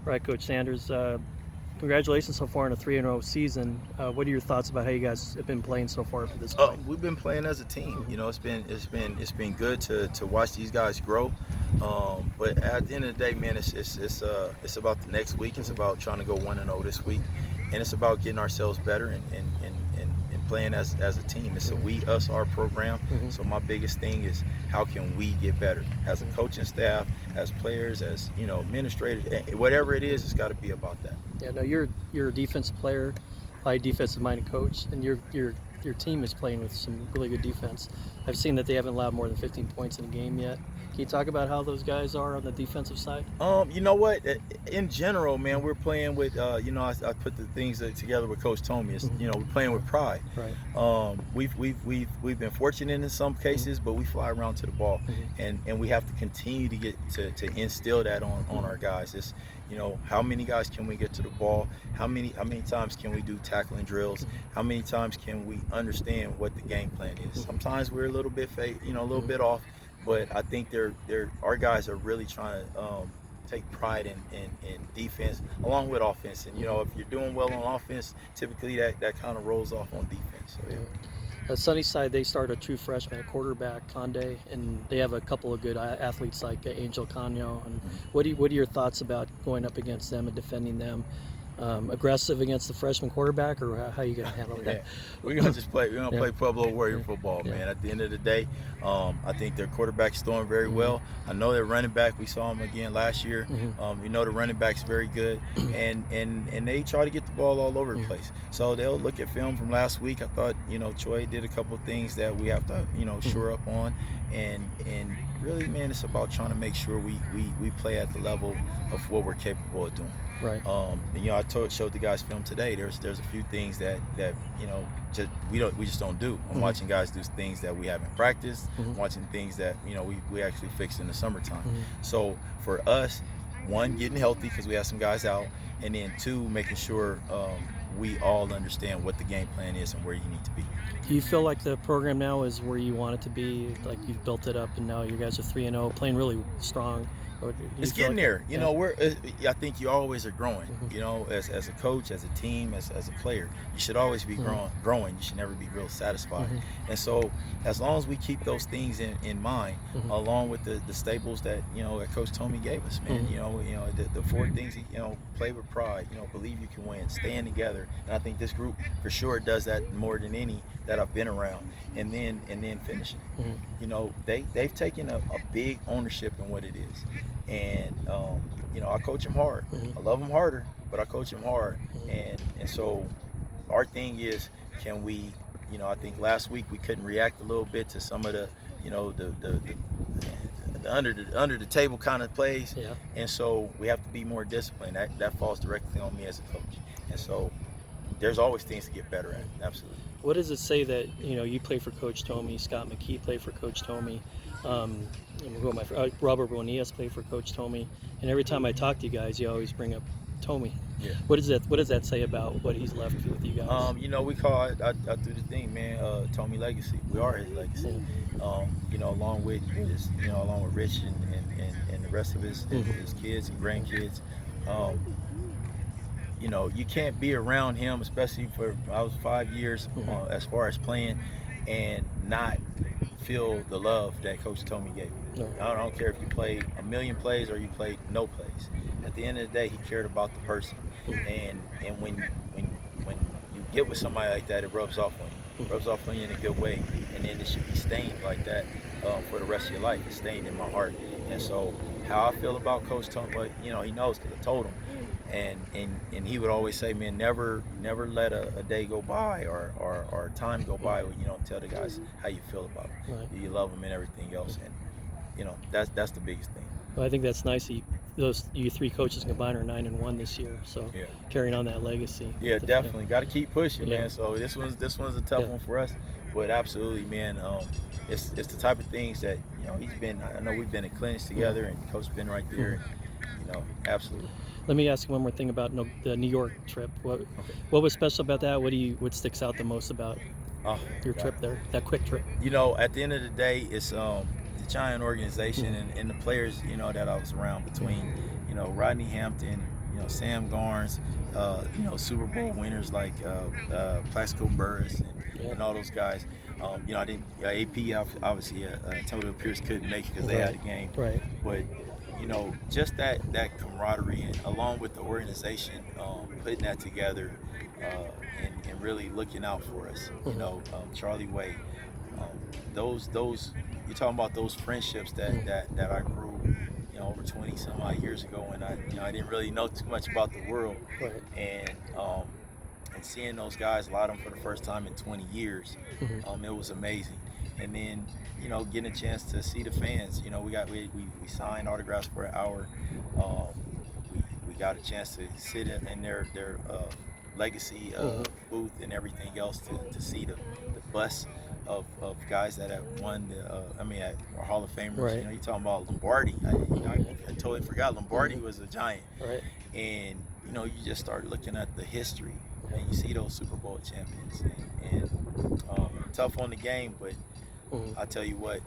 Right, Coach Sanders. Congratulations so far in a 3-0 season. What are your thoughts about how you guys have been playing so far to this point? We've been playing as a team. It's been good to watch these guys grow. But at the end of the day, man, it's about the next week. It's about trying to go 1-0 this week, and it's about getting ourselves better and playing as a team. It's a we us our program. Mm-hmm. So my biggest thing is how can we get better as a coaching staff, as players, as administrators, whatever it is. It's got to be about that. Yeah, no, you're a defensive player, probably defensive-minded coach, and your team is playing with some really good defense. I've seen that they haven't allowed more than 15 points in a game yet. Can you talk about how those guys are on the defensive side? You know what? In general, man, we're playing with. I put the things together with Coach Tomey. It's, we're playing with pride. Right. We've been fortunate in some cases, but we fly around to the ball, and we have to continue to get to instill that on our guys. It's how many guys can we get to the ball? How many times can we do tackling drills? How many times can we understand what the game plan is? Sometimes we're a little bit a little bit off. But I think our guys are really trying to take pride in defense along with offense. And if you're doing well on offense, typically that kind of rolls off on defense. So, yeah. Sunnyside, they start a true freshman, a quarterback, Conde, and they have a couple of good athletes like Angel Canio. And what are your thoughts about going up against them and defending them? Aggressive against the freshman quarterback, or how are you going to handle that? We're gonna just play. We're gonna play Pueblo Warrior football, man. At the end of the day, I think their quarterback's throwing very well. I know their running back. We saw him again last year. The running back's very good, and they try to get the ball all over the place. So they'll look at film from last week. I thought Troy did a couple of things that we have to shore up on, and really, man, it's about trying to make sure we play at the level of what we're capable of doing. Right. I showed the guys film today. There's a few things that we just don't do. I'm watching guys do things that we haven't practiced. Watching things that we actually fixed in the summertime. So for us, one, getting healthy because we have some guys out, and then two, making sure we all understand what the game plan is and where you need to be. Do you feel like the program now is where you want it to be? Like you've built it up, and now you guys are 3-0, playing really strong. It's getting there. I think you always are growing. As a coach, as a team, as a player, you should always be growing. You should never be real satisfied. And so, as long as we keep those things in mind, along with the staples that that Coach Tomey gave us, man. The four things. Play with pride. Believe you can win. Stand together. And I think this group for sure does that more than any that I've been around. And then finishing. They've taken a big ownership in what it is. And I coach them hard. I love them harder, but I coach them hard. And so our thing is, can we? I think last week we couldn't react a little bit to some of the under the table kind of plays. Yeah. And so we have to be more disciplined. That falls directly on me as a coach. And so there's always things to get better at. Absolutely. What does it say that you play for Coach Tomey? Scott McKee played for Coach Tomey. Robert Bonillas played for Coach Tomey. And every time I talk to you guys, you always bring up Tomey. Yeah. What does that say about what he's left with you guys? We call it. I do the thing, man. Tomey legacy. We are his legacy. Along with Rich and the rest of his kids and grandkids. You can't be around him, especially I was 5 years as far as playing, and not feel the love that Coach Tomey gave me. No. I don't care if you played a million plays or you played no plays. At the end of the day, he cared about the person, and when you get with somebody like that, it rubs off on you. It rubs off on you in a good way, and then it should be stained like that for the rest of your life. It's stained in my heart, and so how I feel about Coach Tomey, but he knows because I told him. And he would always say, man, never let a day go by or time go by when you don't tell the guys how you feel about them. Right. You love them and everything else, and that's the biggest thing. Well, I think that's nice. You three coaches combined are 9-1 this year, so carrying on that legacy. Yeah, definitely. Got to keep pushing, man. So this one's a tough one for us, but absolutely, man. It's the type of things that he's been. I know we've been in clinics together, and Coach's been right there. Absolutely. Let me ask you one more thing about the New York trip. What was special about that? What sticks out the most about your trip there? That quick trip. At the end of the day, it's the giant organization and the players that I was around between Rodney Hampton, Sam Garnes, Super Bowl winners like Plaxico Burress and all those guys. I didn't. AP obviously, Antonio Pierce couldn't make it because they had a game. Right. But just that camaraderie, and along with the organization, putting that together, and really looking out for us. Charlie Way. Those you're talking about those friendships that I grew, over 20 some odd years ago, when I didn't really know too much about the world. Right. And seeing those guys, a lot of them for the first time in 20 years, it was amazing. And then getting a chance to see the fans. We signed autographs for an hour. We got a chance to sit in their legacy booth and everything else, to see the bus of guys that have won at Hall of Famers. Right. You're talking about Lombardi. I totally forgot Lombardi was a giant. Right. And you just start looking at the history, and you see those Super Bowl champions, and tough on the game, but I tell you what,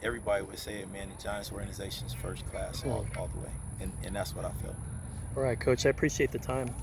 everybody would say it, man. The Giants organization is first class all the way, and that's what I felt. All right, Coach. I appreciate the time.